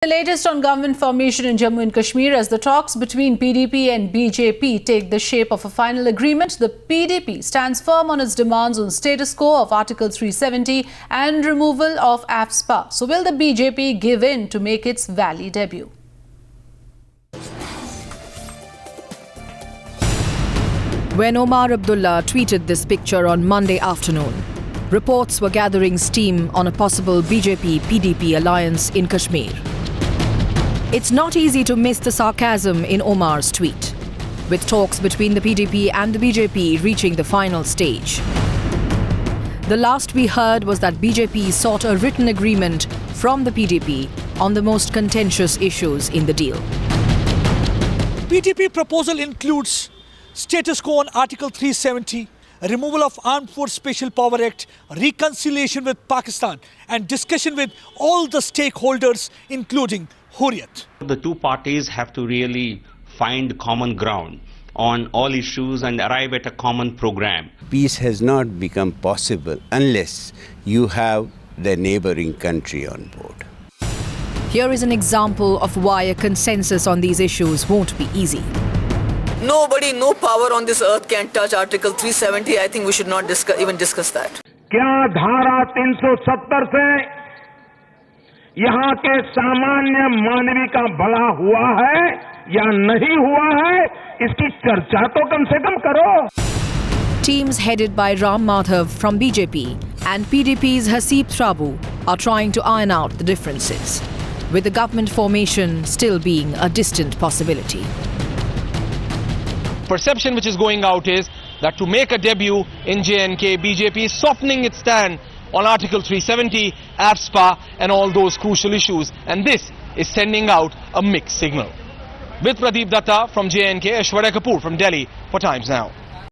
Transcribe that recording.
The latest on government formation in Jammu and Kashmir as the talks between PDP and BJP take the shape of a final agreement. The PDP stands firm on its demands on status quo of Article 370 and removal of AFSPA. So will the BJP give in to make its Valley debut? When Omar Abdullah tweeted this picture on Monday afternoon, reports were gathering steam on a possible BJP-PDP alliance in Kashmir. It's not easy to miss the sarcasm in Omar's tweet, with talks between the PDP and the BJP reaching the final stage. The last we heard was that BJP sought a written agreement from the PDP on the most contentious issues in the deal. PDP proposal includes status quo on Article 370, removal of Armed Force Special Power Act, reconciliation with Pakistan, and discussion with all the stakeholders, including Hurriyat. The two parties have to really find common ground on all issues and arrive at a common program. Peace has not become possible unless you have the neighboring country on board. Here is an example of why a consensus on these issues won't be easy. Nobody, no power on this earth can touch Article 370. I think we should not even discuss that. क्या धारा 370 से यहाँ के सामान्य मानवी का भला हुआ है या नहीं हुआ है, इसकी चर्चा तो कम से कम करो. Teams headed by Ram Madhav from BJP and PDP's Haseeb Trabu are trying to iron out the differences, with the government formation still being a distant possibility. Perception which is going out is that to make a debut in J&K, BJP is softening its stand on Article 370, AFSPA and all those crucial issues, and this is sending out a mixed signal. With Pradeep Datta from J&K, Aishwarya Kapoor from Delhi for Times Now.